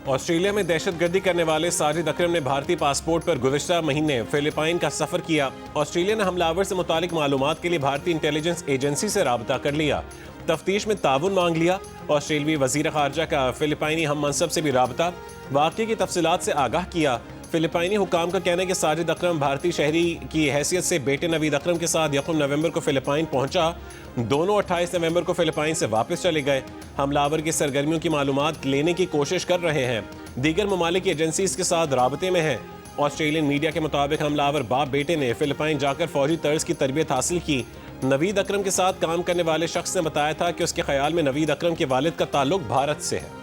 Australia में दहशतगर्दी करने वाले साजिद अकरम ने भारतीय पासपोर्ट पर गुज़िश्ता महीने फिलिपाइन का सफर किया। ऑस्ट्रेलिया ने हमलावर से मुतालिक मालूमात के लिए भारतीय इंटेलिजेंस एजेंसी से राबता कर लिया। तफ्तीश में ताउन मांग लिया। ऑस्ट्रेलियाई वज़ीर ख़ारजा का फिलिपाइनी हम मनसब से भी राबता, वाक़े की तफसीलात से आगाह किया। फिलिपाइनी हुकाम का कहना है कि साजिद अकरम भारतीय शहरी की हैसियत से बेटे नवीद अकरम के साथ 1 नवंबर को फिलिपाइन पहुंचा। दोनों 28 नवंबर को फिलिपाइन से वापस चले गए। हमलावर की सरगर्मियों की मालूमात लेने की कोशिश कर रहे हैं। दीगर ममालिक की एजेंसीज के साथ राबते में हैं। ऑस्ट्रेलियन मीडिया के मुताबिक हमलावर बाप बेटे ने फिलिपाइन जाकर फौजी तर्ज की तरबियत हासिल की। नवीद अकरम के साथ काम करने वाले शख्स ने बताया था कि उसके ख्याल में नवीद अकरम के वालिद का ताल्लुक भारत से है।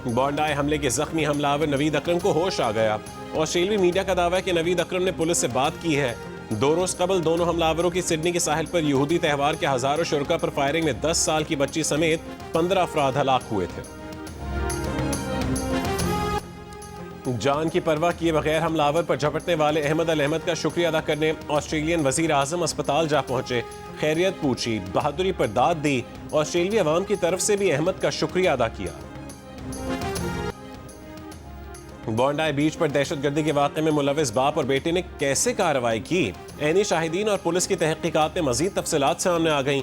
बॉन्डाई हमले के जख्मी हमलावर नवीद अकरम को होश आ गया। ऑस्ट्रेलियाई मीडिया का दावा है कि नवीद अकरम ने पुलिस से बात की है। 2 रोज कबल दोनों हमलावरों की सिडनी के साहिल पर यहूदी त्यौहार के हजारों शुरका पर फायरिंग में 10 साल की बच्ची समेत 15 अफराद हलाक हुए थे। जान की परवाह किए बगैर हमलावर पर झपटने वाले अहमद अल अहमद का शुक्रिया अदा करने ऑस्ट्रेलियन वजीर आजम अस्पताल जा पहुंचे। खैरियत पूछी, बहादुरी पर दाद दी। ऑस्ट्रेलियाई अवाम की तरफ से भी अहमद का शुक्रिया अदा किया। बॉन्डाई बीच पर दहशतगर्दी के वाक़े में मुलविस बाप और बेटे ने कैसे कार्रवाई की? ऐनी शाहिदीन और पुलिस की तहकीकात में मजीद तफसीलात सामने आ गईं।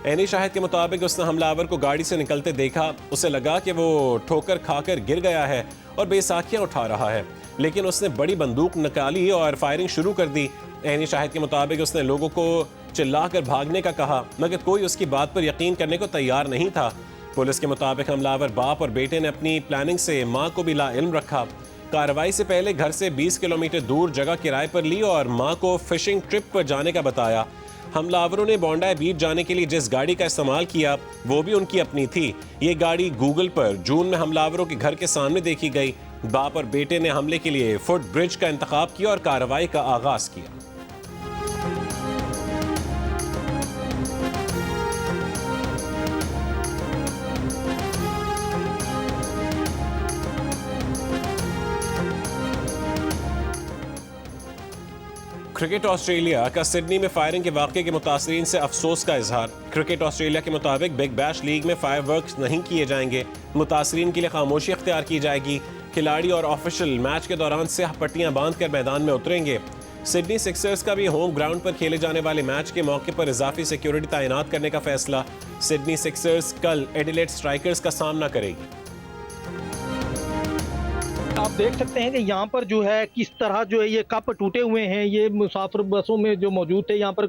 ऐनी शाहिद के मुताबिक उसने हमलावर को गाड़ी से निकलते देखा। उसे लगा कि वो ठोकर खाकर गिर गया है और बेसाखियां उठा रहा है, लेकिन उसने बड़ी बंदूक निकाली और फायरिंग शुरू कर दी। ऐनी शाहिद के मुताबिक उसने लोगों को चिल्लाकर भागने का कहा, मगर कोई उसकी बात पर यकीन करने को तैयार नहीं था। पुलिस के मुताबिक हमलावर बाप और बेटे ने अपनी प्लानिंग से मां को भी लाइल्म रखा। कार्रवाई से पहले घर से 20 किलोमीटर दूर जगह किराए पर ली और मां को फिशिंग ट्रिप पर जाने का बताया। हमलावरों ने बॉन्डाई बीच जाने के लिए जिस गाड़ी का इस्तेमाल किया वो भी उनकी अपनी थी। ये गाड़ी गूगल पर जून में हमलावरों के घर के सामने देखी गई। बाप और बेटे ने हमले के लिए फुट ब्रिज का इंतखाब किया और कार्रवाई का आगाज किया। क्रिकेट ऑस्ट्रेलिया का सिडनी में फायरिंग के वाक़े के मुतासरीन से अफसोस का इजहार। क्रिकेट ऑस्ट्रेलिया के मुताबिक बिग बैश लीग में फायरवर्क्स नहीं किए जाएंगे। मुतासरीन के लिए खामोशी अख्तियार की जाएगी। खिलाड़ी और ऑफिशियल मैच के दौरान स्याह पट्टियां बांधकर मैदान में उतरेंगे। सिडनी सिक्सर्स का भी होम ग्राउंड पर खेले जाने वाले मैच के मौके पर इजाफी सिक्योरिटी तैनात करने का फैसला। सिडनी सिक्सर्स कल एडिलेड स्ट्राइकर्स का सामना करेगी। आप देख सकते हैं कि यहाँ पर जो है किस तरह जो है ये कप टूटे हुए हैं। ये मुसाफिर बसों में जो मौजूद थे यहाँ पर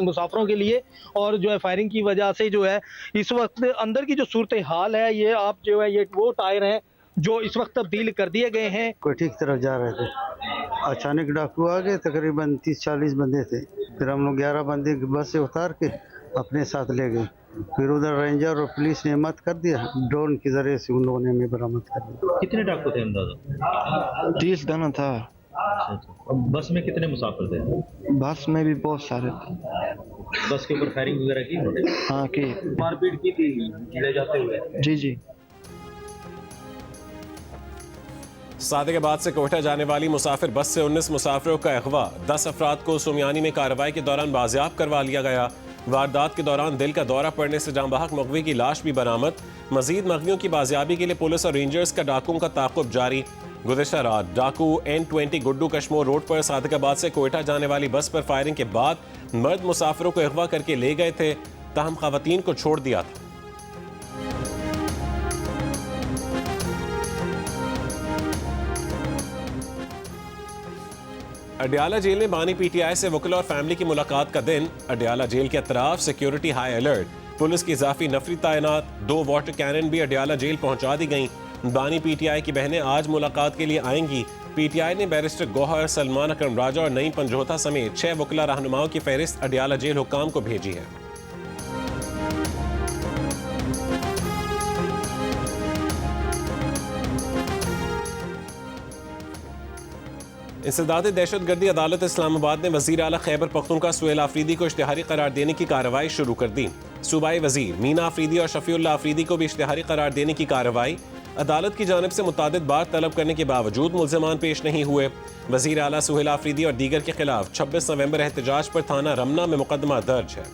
मुसाफिरों के लिए, और जो है फायरिंग की वजह से जो है इस वक्त अंदर की जो सूरत हाल है, ये आप जो है ये वो टायर हैं जो इस वक्त तब्दील कर दिए गए हैं। कोई ठीक तरफ जा रहे थे, अचानक डाकू आ गए। तकरीबन 30-40 बंदे थे। फिर हम लोग 11 बंदे बस से उतार के अपने साथ ले गए। फिर उधर रेंजर और पुलिस ने मत कर दिया। ड्रोन के जरिए से उन लोगों ने हमें बरामद कर दिया। कितने डाकू थे अंदाजा? 30 दाना था। अच्छा। बस में कितने मुसाफिर थे? बस में भी बहुत सारे थे। बस के ऊपर फायरिंग वगैरह की उन्होंने? हाँ की। मारपीट की थी ले जाते हुए? जी जी। सादिकाबाद से कोयटा जाने वाली मुसाफिर बस से 19 मुसाफिरों का अगवा। 10 अफराद को सुमियानी में कार्रवाई के दौरान बाजियाब करवा लिया गया। वारदात के दौरान दिल का दौरा पड़ने से जांबाहक मगवी की लाश भी बरामद। मजीद मगवियों की बाजियाबी के लिए पुलिस और रेंजर्स का डाकुओं का ताक़ुब जारी। गुज़िश्ता रात डाकू N20 गुड्डू कश्मोर रोड पर सादिकाबाद से कोयटा जाने वाली बस पर फायरिंग के बाद मर्द मुसाफिरों को अगवा करके ले गए थे, ताहम खवातीन को छोड़ दिया था। अडियाला जेल में बानी पीटीआई से वकील और फैमिली की मुलाकात का दिन। अडियाला जेल के अतराफ सिक्योरिटी हाई अलर्ट। पुलिस की इजाफी नफरी तैनात। 2 वाटर कैनन भी अडियाला जेल पहुंचा दी गईं। बानी पीटीआई की बहनें आज मुलाकात के लिए आएंगी। पीटीआई ने बैरिस्टर गौहर, सलमान अकरम राजा और नईम पंजोता समेत 6 वकीला रहनुमाओं की फहरिस्त अडियाला जेल हुक्काम को भेजी है। इंसदाद दहशतगर्दी अदालत इस्लामाबाद ने वज़ीर आला खैबर पख्तूनख्वा सुहेल आफरीदी को इश्तिहारी करार देने की कार्रवाई शुरू कर दी। सूबाई वज़ीर मीना आफरीदी और शफीउल्लाह आफरीदी को भी इश्तिहारी करार देने की कार्रवाई। अदालत की जानिब से मुतादिद बार तलब करने के बावजूद मुल्ज़िमान पेश नहीं हुए। वज़ीर आला सुहेल आफरीदी और दीगर के खिलाफ 26 नवंबर एहतजाज पर थाना रमना में मुकदमा दर्ज है।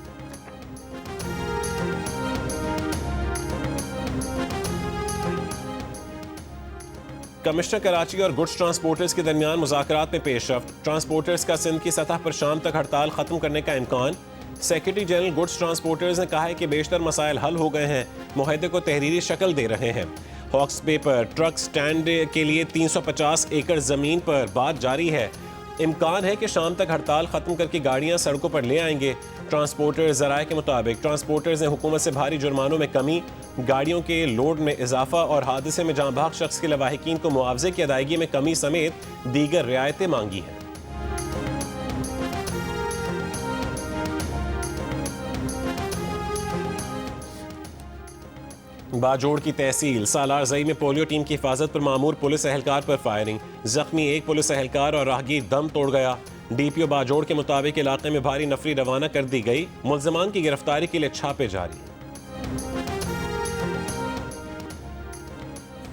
कमिश्नर कराची और गुड्स ट्रांसपोर्टर्स के दरमियान मुज़ाकरात में पेशरफ्त। ट्रांसपोर्टर्स का सिंध की सतह पर शाम तक हड़ताल खत्म करने का इम्कान। सेक्रेटरी जनरल गुड्स ट्रांसपोर्टर्स ने कहा है कि बेशतर मसाइल हल हो गए हैं, मुआहदे को तहरीरी शक्ल दे रहे हैं। हॉक्स बे पर ट्रक स्टैंड के लिए 350 एकड़ ज़मीन पर बात जारी है। इम्कान है कि शाम तक हड़ताल खत्म करके गाड़ियां सड़कों पर ले आएंगे। ट्रांसपोर्टर्स ज़राए के मुताबिक ट्रांसपोर्टर्स ने हुकूमत से भारी जुर्मानों में कमी, गाड़ियों के लोड में इजाफा और हादसे में जाँ बहक शख्स के लवाहिकीन को मुआवजे की अदायगी में कमी समेत दीगर रियायतें मांगी हैं। बाजोड़ की तहसील सालारजई में पोलियो टीम की हिफाजत पर मामूर पुलिस एहलकार पर फायरिंग। जख्मी एक पुलिस एहलकार और राहगीर दम तोड़ गया। डीपीओ बाजोड़ के मुताबिक इलाके में भारी नफरी रवाना कर दी गई। मुल्ज़िमान की गिरफ्तारी के लिए छापे जारी।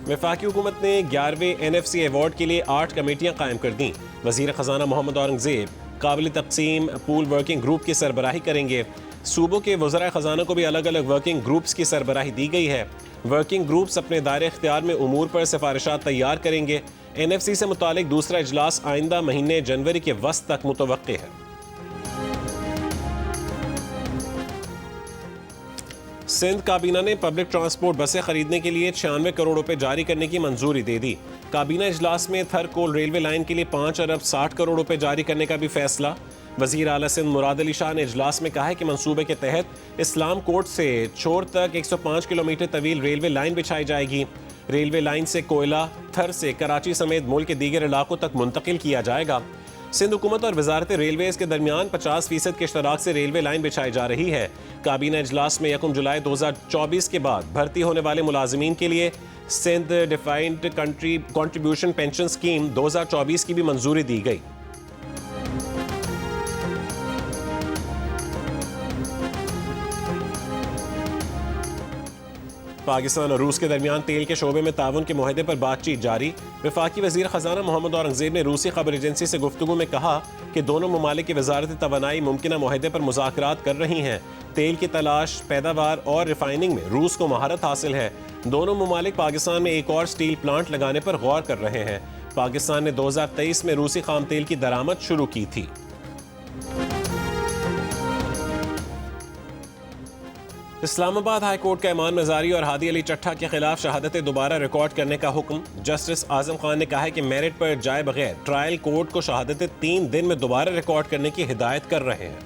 वफाकी हुकूमत ने 11वें NFC अवार्ड के लिए 8 कमेटियां कायम कर दी। वजीर खजाना मोहम्मद औरंगजेब काबिल तक़सीम पूल वर्किंग ग्रुप की सरबराही करेंगे। सूबों के वज़राए खजाना को भी अलग अलग वर्किंग ग्रुप्स की सरबराही दी गई है। वर्किंग ग्रुप्स अपने दायरे इख्तियार में उमूर पर सिफारिशात तैयार करेंगे। NFC से मुतालिक दूसरा इजलास आइंदा महीने जनवरी के वस्त तक मुतवक्के है। सिंध काबीना ने पब्लिक ट्रांसपोर्ट बसें खरीदने के लिए 96 करोड़ रुपए जारी करने की मंजूरी दे दी। काबीना इजलास में थर कोल रेलवे लाइन के लिए 5 अरब 60 करोड़ रुपए जारी करने का भी फैसला। वजीर आला सिंध मुराद अली शाह ने इजलास में कहा है कि मंसूबे के तहत इस्लाम कोट से छोर तक 105 किलोमीटर तवील रेलवे लाइन बिछाई जाएगी। रेलवे लाइन से कोयला थर से कराची समेत मुल्क के दीगर इलाकों तक मुंतकिल किया जाएगा। सिंध हुकूमत और वजारत रेलवेज के दरमियान 50% के इश्तराक से रेलवे लाइन बिछाई जा रही है। काबीना इजलास में 1 जुलाई 2024 के बाद भर्ती होने वाले मुलाजिमीन के लिए Sindh defined contribution pension scheme 2024 की भी मंजूरी दी गई। पाकिस्तान और रूस के दरमियान तेल के शोबे में ताउन के मुआहदे पर बातचीत जारी। वफाकी वजीर खजाना मोहम्मद औरंगजेब ने रूसी खबर एजेंसी से गुफ्तगू में कहा कि दोनों ममालिक की वजारत तवानाई मुमकिन मुआहदे पर मुज़ाकरात कर रही हैं। तेल की तलाश, पैदावार और रिफाइनिंग में रूस को महारत हासिल है। दोनों ममालिक पाकिस्तान में एक और स्टील प्लांट लगाने पर गौर कर रहे हैं। पाकिस्तान ने 2023 में रूसी खाम तेल की दरामद शुरू की थी। इस्लामाबाद हाई कोर्ट का इमान मजारी और हादी अली चट्ठा के खिलाफ शहादतें दोबारा रिकॉर्ड करने का हुक्म। जस्टिस आजम खान ने कहा है कि मेरिट पर जाए बगैर ट्रायल कोर्ट को शहादतें 3 दिन में दोबारा रिकॉर्ड करने की हिदायत कर रहे हैं।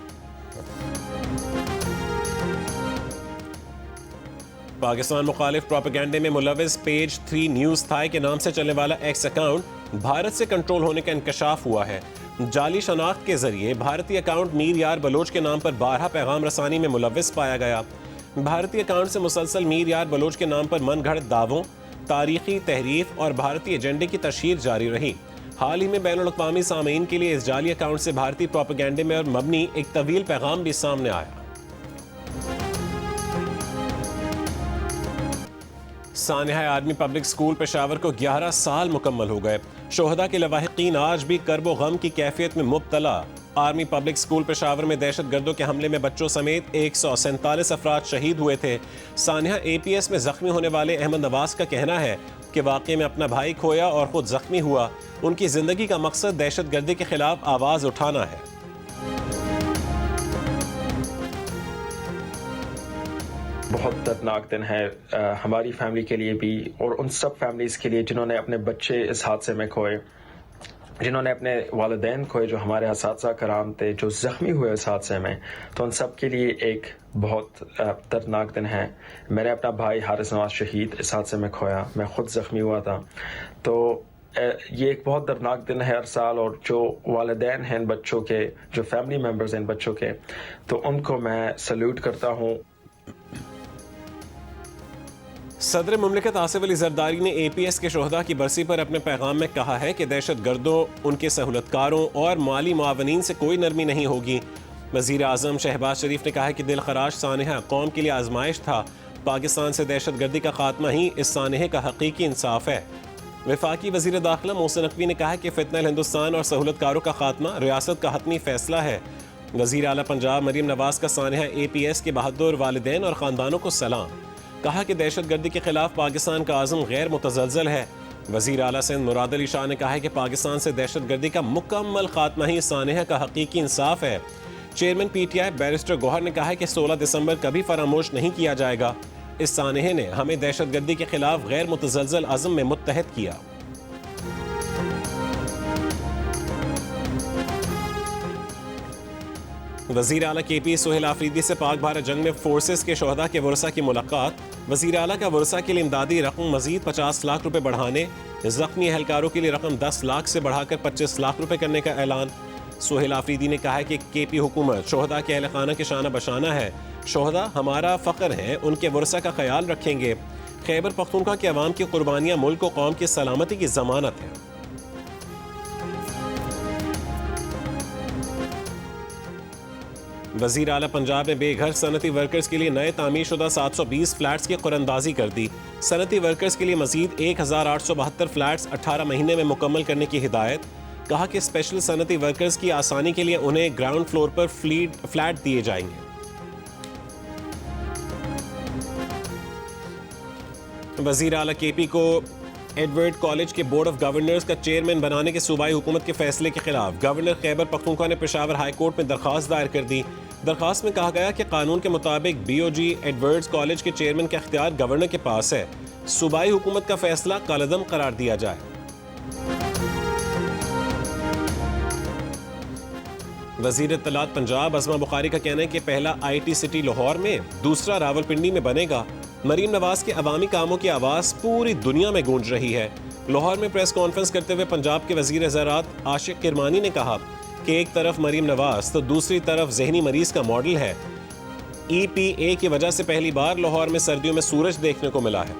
पाकिस्तान मुखालिफ प्रोपेगेंडे में मुलविस पेज 3 न्यूज थाई के नाम से चलने वाला एक्स अकाउंट भारत से कंट्रोल होने का इंकशाफ हुआ है। जाली शनाख्त के जरिए भारतीय अकाउंट मीर यार बलोच के नाम पर 12 पैगाम रसानी में मुलविस पाया गया। भारतीय अकाउंट से मुसलसल मीर यार बलोच के नाम पर मनगढ़ंत दावों, तारीखी तहरीफ और भारतीय एजेंडे की तशहीर जारी रही। हाल ही में बैनुल अक़वामी सामीन के लिए इस जाली अकाउंट से भारतीय प्रोपेगेंडे में और मबनी एक तवील पैगाम भी सामने आया। सानिहा आर्मी पब्लिक स्कूल पेशावर को 11 साल मुकम्मल हो गए। शोहदा के लवाहिकीन आज भी कर्ब व गम की कैफियत में मुब्तला। आर्मी पब्लिक स्कूल पेशावर में दहशतगर्दों के हमले में बच्चों समेत 147 अफराद शहीद हुए थे। सानिहा APS में जख्मी होने वाले अहमद नवाज का कहना है कि वाक़े में अपना भाई खोया और खुद जख्मी हुआ। उनकी जिंदगी का मकसद दहशतगर्दी के खिलाफ आवाज उठाना है। बहुत दर्दनाक दिन है हमारी फैमिली के लिए भी और उन सब फैमिलीज़ के लिए जिन्होंने अपने बच्चे इस हादसे में खोए, जिन्होंने अपने वालिदैन खोए जो हमारे असातिज़ा कराम थे, जो ज़ख्मी हुए इस हादसे में। तो उन सब के लिए एक बहुत दर्दनाक दिन है। मैंने अपना भाई हारिस नवाज शहीद इस हादसे में खोया, मैं ख़ुद ज़ख्मी हुआ था। तो ये एक बहुत दर्दनाक दिन है हर साल। और जो वालिदैन हैं इन बच्चों के, जो फैमिली मेम्बर्स हैं इन बच्चों के, तो उनको मैं सल्यूट करता हूँ। सदर मुमलिकत आसिफ अली जरदारी ने APS के शोहदा की बरसी पर अपने पैगाम में कहा है कि दहशत गर्दों, उनके सहूलतकारों और माली मुआवनीन से कोई नरमी नहीं होगी। वज़ीर आज़म शहबाज शरीफ ने कहा है कि दिल खराश सानिहा कौम के लिए आजमाइश था पाकिस्तान से दहशत गर्दी का खात्मा ही इस सानहे का हकीकी इंसाफ है। वफाकी वज़ीर दाखिला मोहसिन नकवी ने कहा कि फितनल हिंदुस्तान और सहूलतकारों का खात्मा रियासत का हतमी फैसला है। वज़ीर आला पंजाब मरीम नवाज का सानहा APS के बहादुर वालिदैन और ख़ानदानों को सलाम। कहा कि दहशत गर्दी के खिलाफ पाकिस्तान का आज़म गैर मुतज़लज़ल है। वज़ीर आला सिंध मुराद अली शाह ने कहा है कि पाकिस्तान से दहशत गर्दी का मुकम्मल खात्मा ही सानहा का हकीकी इंसाफ है। चेयरमैन PTI बैरिस्टर गौहर ने कहा है कि 16 दिसंबर कभी फरामोश नहीं किया जाएगा। इस सानहे ने हमें दहशत गर्दी के खिलाफ गैर मुतज़लज़ल अज़म में मुत्तहद किया। वज़ीर आला KP सोहेल आफरीदी से पाक भारत जंग में फोर्सेस के शोहदा के वर्सा की मुलाकात। वज़ीर आला का वर्सा के लिए इमदादी रकम मजीद 50 लाख रुपए बढ़ाने, जख्मी एहलकारों के लिए रकम 10 लाख से बढ़ाकर 25 लाख रुपए करने का ऐलान। सोहेल आफरीदी ने कहा है कि KP हुकूमत शोहदा के अहल खाना के शाना बशाना है। शोहदा हमारा फ़ख्र है, उनके वर्सा का ख्याल रखेंगे। खैबर पख्तूनख्वा के अवाम की कुर्बानियाँ मुल्क और कौम की सलामती की ज़मानत है। वज़ीर आला पंजाब ने बेघर सनती वर्कर्स के लिए नए तामीरशुदा 720 फ्लैट्स की कुरंदाजी कर दी। सनती वर्कर्स के लिए मजीद 1872 फ्लैट्स 18 महीने में मुकम्मल करने की हिदायत। कहा कि स्पेशल सनती वर्कर्स की आसानी के लिए उन्हें ग्राउंड फ्लोर पर फ्लैट दिए जाएंगे। वज़ीर आला KP को एडवर्ड कॉलेज के बोर्ड ऑफ गवर्नर्स का चेयरमैन बनाने के सूबाई हुकूमत के फैसले के खिलाफ गवर्नर खैबर पख्तूनख्वा ने पेशावर हाई कोर्ट में दरख्वास्त दायर कर दी। दरख्वास्त में कहा गया कि कानून के मुताबिक BOG एडवर्ड्स कॉलेज के चेयरमैन का इख्तियार गवर्नर के पास है। सूबाई हुकूमत का फैसला कालअदम करार दिया जाए। वज़ीर इत्तलात पंजाब अज़मा बुखारी का कहना है कि पहला IT सिटी लाहौर में, दूसरा रावलपिंडी में बनेगा। मरीम नवाज के अवामी कामों की आवाज़ पूरी दुनिया में गूंज रही है। लाहौर में प्रेस कॉन्फ्रेंस करते हुए पंजाब के वज़ीर ज़राअत आशिक किरमानी ने कहा कि एक तरफ मरीम नवाज तो दूसरी तरफ जहनी मरीज का मॉडल है। EPA की वजह से पहली बार लाहौर में सर्दियों में सूरज देखने को मिला है।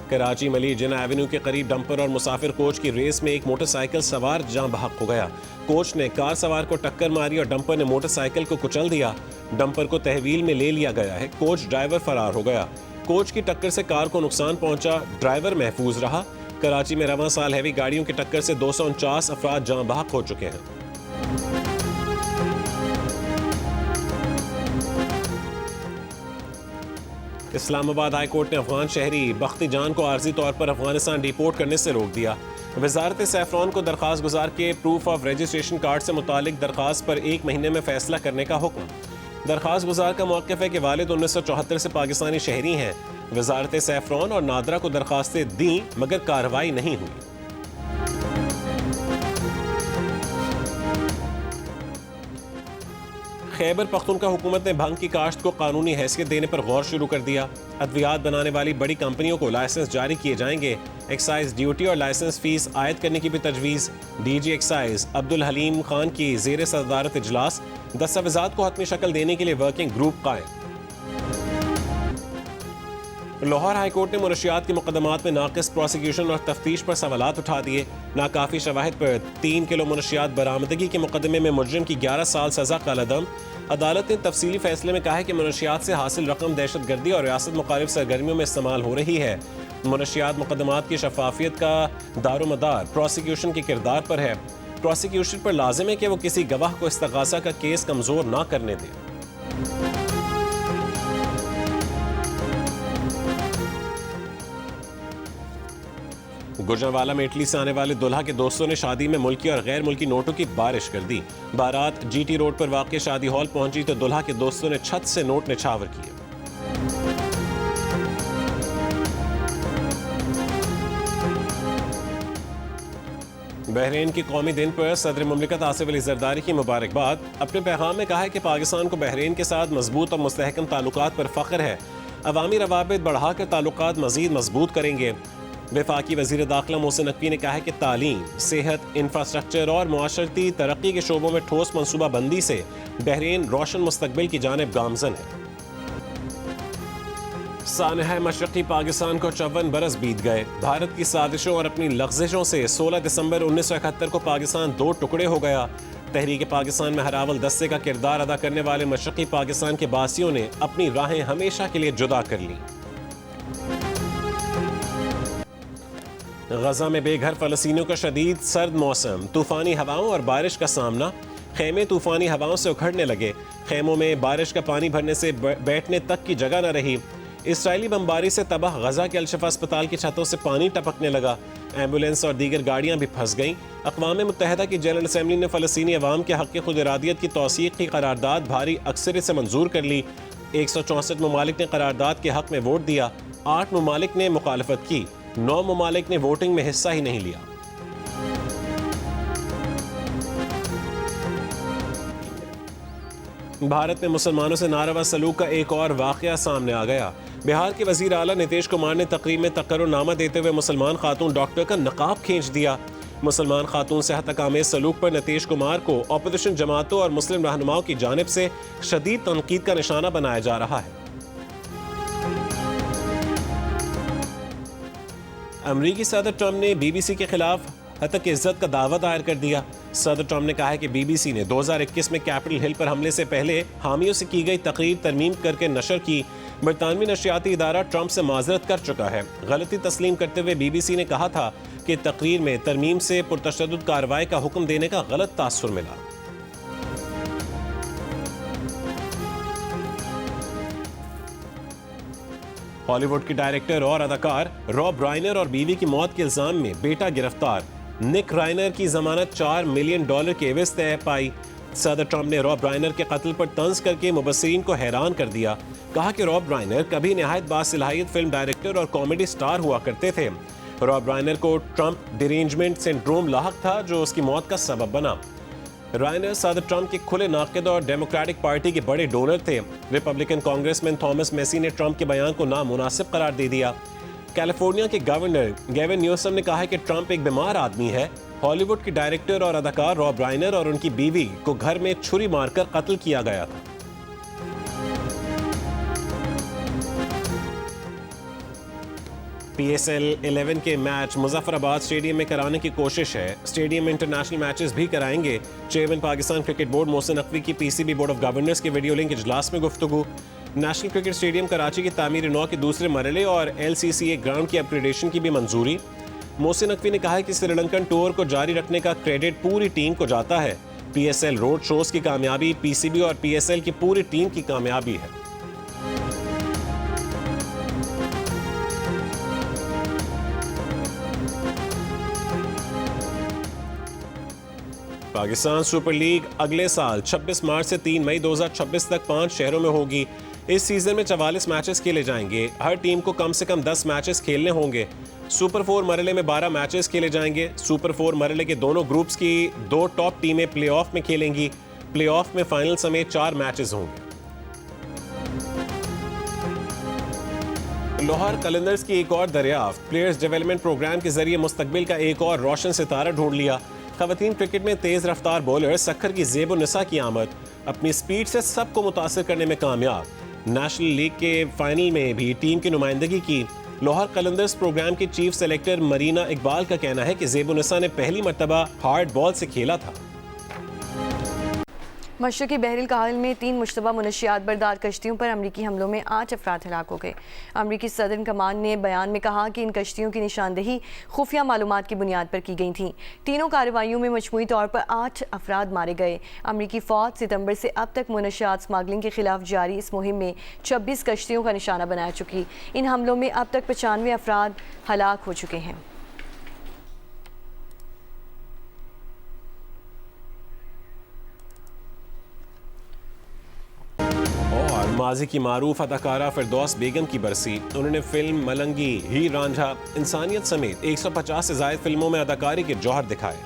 कराची मली जिना एवेन्यू के करीब डंपर और मुसाफिर कोच की रेस में एक मोटरसाइकिल सवार जान बहक हो गया। कोच ने कार सवार को टक्कर मारी और डंपर ने मोटरसाइकिल को कुचल दिया। डंपर को तहवील में ले लिया गया है। कोच ड्राइवर फरार हो गया। कोच की टक्कर से कार को नुकसान पहुंचा, ड्राइवर महफूज रहा। कराची में रवां साल हैवी गाड़ियों की टक्कर से 249 अफराद जान बहक हो चुके हैं। इस्लामाबाद हाई कोर्ट ने अफगान शहरी बख्ती जान को आर्जी तौर पर अफगानिस्तान डिपोर्ट करने से रोक दिया। वजारत सैफरान को दरख्वास्त गुजार के प्रूफ ऑफ रजिस्ट्रेशन कार्ड से मुतालिक दरख्वास्त पर 1 महीने में फैसला करने का हुक्म। दरख्वास्त गुजार का मौक़िफ़ है कि वालिद 1974 से पाकिस्तानी शहरी हैं। वजारत सैफरान और नादरा को दरख्वास्तें दी मगर कार्रवाई नहीं हुई। खैबर पख्तूनख्वा हुकूमत ने भंग की काश्त को कानूनी हैसियत देने पर गौर शुरू कर दिया। अद्वियात बनाने वाली बड़ी कंपनियों को लाइसेंस जारी किए जाएंगे। एक्साइज ड्यूटी और लाइसेंस फीस आयद करने की भी तजवीज़। DG एक्साइज अब्दुल हलीम खान की ज़ेर सदारत इजलास। दस्तावेज़ात को हतमी शक्ल देने के लिए वर्किंग ग्रुप कायम। लाहौर हाई कोर्ट ने मुनशियात के मुकदमात में नाक़िस प्रोसिक्यूशन और तफ्तीश पर सवालात उठा दिए। नाकाफी शवाहिद पर 3 किलो मुनशियात बरामदगी के मुकदमे में मुजरिम की 11 साल सज़ा कालअदम। अदालत ने तफसीली फैसले में कहा है कि मुनशियात से हासिल रकम दहशत गर्दी और रियासत मुखालिफ सरगर्मियों में इस्तेमाल हो रही है। मुनशियात मुकदमात की शफाफियत का दारोमदार प्रोसिक्यूशन के किरदार पर है। प्रोसिक्यूशन पर लाजिम है कि वो किसी गवाह को इस्तगासा का केस कमज़ोर ना करने दे। गुजरांवाला में इटली से आने वाले दुल्हा के दोस्तों ने शादी में मुल्की और गैर मुल्की नोटों की बारिश कर दी। बारात GT रोड पर वाक़ शादी हॉल पहुंची तो दुल्हा के दोस्तों ने छत से नोट निछावर किए। बहरीन की कौमी दिन पर सदर मुमलिकत आसिफ अली जरदारी की मुबारकबाद। अपने पैगाम में कहा है कि पाकिस्तान को बहरीन के साथ मजबूत और मुस्तहकम ताल्लुकात पर फ़ख्र है। अवामी रवाबित बढ़ाकर ताल्लुकात मज़ीद मजबूत करेंगे। वफाकी वज़ीर दाखिला मोहसिन नकवी ने कहा है कि तालीम, सेहत, इंफ्रास्ट्रक्चर और मुआशरती तरक्की के शोबों में ठोस मनसूबा बंदी से बहरीन रोशन मुस्तकबिल की जानिब गामज़न है। सानहा मशरक़ी पाकिस्तान को 54 बरस बीत गए। भारत की साजिशों और अपनी लग़्ज़िशों से 16 दिसंबर 1971 को पाकिस्तान 2 टुकड़े हो गया। तहरीक पाकिस्तान में हरावल दस्ते का किरदार अदा करने वाले मशरक़ी पाकिस्तान के बासियों ने अपनी राहें हमेशा के लिए जुदा कर ली। गजा में बेघर फ़लस्तीनियों का शदीद सर्द मौसम, तूफ़ानी हवाओं और बारिश का सामना। खेमे तूफ़ानी हवाओं से उखड़ने लगे, खेमों में बारिश का पानी भरने से बैठने तक की जगह न रही। इसराइली बमबारी से तबाह गजा के अल-शिफा अस्पताल की छतों से पानी टपकने लगा, एम्बुलेंस और दीगर गाड़ियां भी फंस गईं। अक़वाम मुत्तहिदा की जनरल असम्बली ने फ़लस्तीनी अवाम के हक़ खुद इरादियत की तौसीक़ की करारदाद भारी अक्सरियत से मंजूर कर ली। 164 ममालिक ने करारदाद के हक़ में वोट दिया, 8 ममालिक ने मुखालफत की, 9 ममालिक ने वोटिंग में हिस्सा ही नहीं लिया। भारत में मुसलमानों से नारवा सलूक का एक और वाक़या सामने आ गया। बिहार के वज़ीर आला नीतीश कुमार ने तकरीब में तकर्रुरनामा देते हुए मुसलमान खातून डॉक्टर का नकाब खींच दिया। मुसलमान खातून से हतकामेज सलूक पर नीतीश कुमार को अपोजिशन जमातों और मुस्लिम रहनुमाओं की जानिब से शदीद तनकीद का निशाना बनाया जा रहा है। अमरीकी सदर ट्रंप ने बीबीसी के खिलाफ हतक इज्जत का दावा दायर कर दिया। सदर ट्रंप ने कहा है कि बीबीसी ने 2021 में कैपिटल हिल पर हमले से पहले हामियों से की गई तकरीर तरमीम करके नशर की। बरतानवी नशियाती इदारा ट्रंप से माजरत कर चुका है। गलती तस्लीम करते हुए बीबीसी ने कहा था कि तकरीर में तरमीम से पुरतशद्दुद कार्रवाई का हुक्म देने का गलत तासुर मिला। हॉलीवुड की डायरेक्टर और अदाकार रॉब राइनर और बीवी की मौत के इल्जाम में बेटा गिरफ्तार। निक राइनर की जमानत $4 मिलियन के एवज तय पाई। सदर ट्रंप ने रॉब राइनर के कत्ल पर तंज करके मुबस्सिरीन को हैरान कर दिया। कहा कि रॉब राइनर कभी नहायत बासलाहियत फिल्म डायरेक्टर और कॉमेडी स्टार हुआ करते थे। रॉब राइनर को ट्रंप डिरेंजमेंट सिंड्रोम लाहक था जो उसकी मौत का सबब बना। राइनर सदर ट्रंप के खुले नाक़िद और डेमोक्रेटिक पार्टी के बड़े डोनर थे। रिपब्लिकन कांग्रेसमैन थॉमस मेसी ने ट्रंप के बयान को नामुनासिब करार दे दिया। कैलिफोर्निया के गवर्नर गेविन न्यूसम ने कहा है कि ट्रंप एक बीमार आदमी है। हॉलीवुड की डायरेक्टर और अदाकार रॉब राइनर और उनकी बीवी को घर में छुरी मारकर कत्ल किया गया था। PSL 11 के मैच मुजफ्फराबाद स्टेडियम में कराने की कोशिश है। स्टेडियम में इंटरनेशनल मैचेस भी कराएंगे। Chairman Pakistan cricket board Mohsin Naqvi की PCB बोर्ड ऑफ गवर्नर्स के वीडियो लिंक इजलास में गुफ्तगू। नेशनल क्रिकेट स्टेडियम कराची की तामीर नौ के दूसरे मरहले और LCCA ग्राउंड की अपग्रेडेशन की भी मंजूरी। मोहसिन नकवी ने कहा है कि श्रीलंकन टूर को जारी रखने का क्रेडिट पूरी टीम को जाता है। PSL रोड शोज की कामयाबी PCB और PSL की पूरी टीम की कामयाबी है। पाकिस्तान सुपर लीग अगले साल 26 मार्च से 3 मई 2026 तक 5 शहरों में होगी। इस सीजन में 44 मैचेस खेले जाएंगे। हर टीम को कम से कम 10 मैचेस खेलने होंगे। सुपर 4 मरहले में 12 मैचेस खेले जाएंगे। सुपर 4 मरहले के दोनों ग्रुप्स की 2 टॉप टीमें प्लेऑफ में खेलेंगी। प्लेऑफ में फाइनल समेत 4 मैचेस होंगे। लाहौर कलंदर्स की एक और दरियाफ्त, प्लेयर्स डेवलपमेंट प्रोग्राम के जरिए मुस्तकबिल का एक और रोशन सितारा ढूंढ लिया। खवातीन क्रिकेट में तेज रफ्तार बॉलर सखर की ज़ेब और निसा की आमद, अपनी स्पीड से सबको मुतासिर करने में कामयाब। नेशनल लीग के फाइनल में भी टीम की नुमाइंदगी की। लाहौर कलंदर्स प्रोग्राम की चीफ सेलेक्टर मरीना इकबाल का कहना है कि ज़ेब और निसा ने पहली मरतबा हार्ड बॉल से खेला था। मशरक़ी बहरील काहिल में 3 मुश्तबा मुनशियात बरदार कश्तियों पर अमरीकी हमलों में 8 अफराद हलाक हो गए। अमरीकी सदर्न कमान ने बयान में कहा कि इन कश्तियों की निशानदेही खुफिया मालूमात की बुनियाद पर की गई थी। तीनों कार्रवाइयों में मजमूई तौर पर 8 अफराद मारे गए। अमरीकी फ़ौज सितंबर से अब तक मुनशियात स्मगलिंग के खिलाफ जारी इस मुहिम में 26 कश्तियों का निशाना बना चुकी। इन हमलों में अब तक 95 अफराद हलाक हो चुके हैं। माजी की मारूफ अदाकारा फिरदौस बेगम की बरसी। उन्होंने फिल्म मलंगी, हीर रांझा, इंसानियत समेत 150 से ज़ायद फिल्मों में अदाकारी के जौहर दिखाए।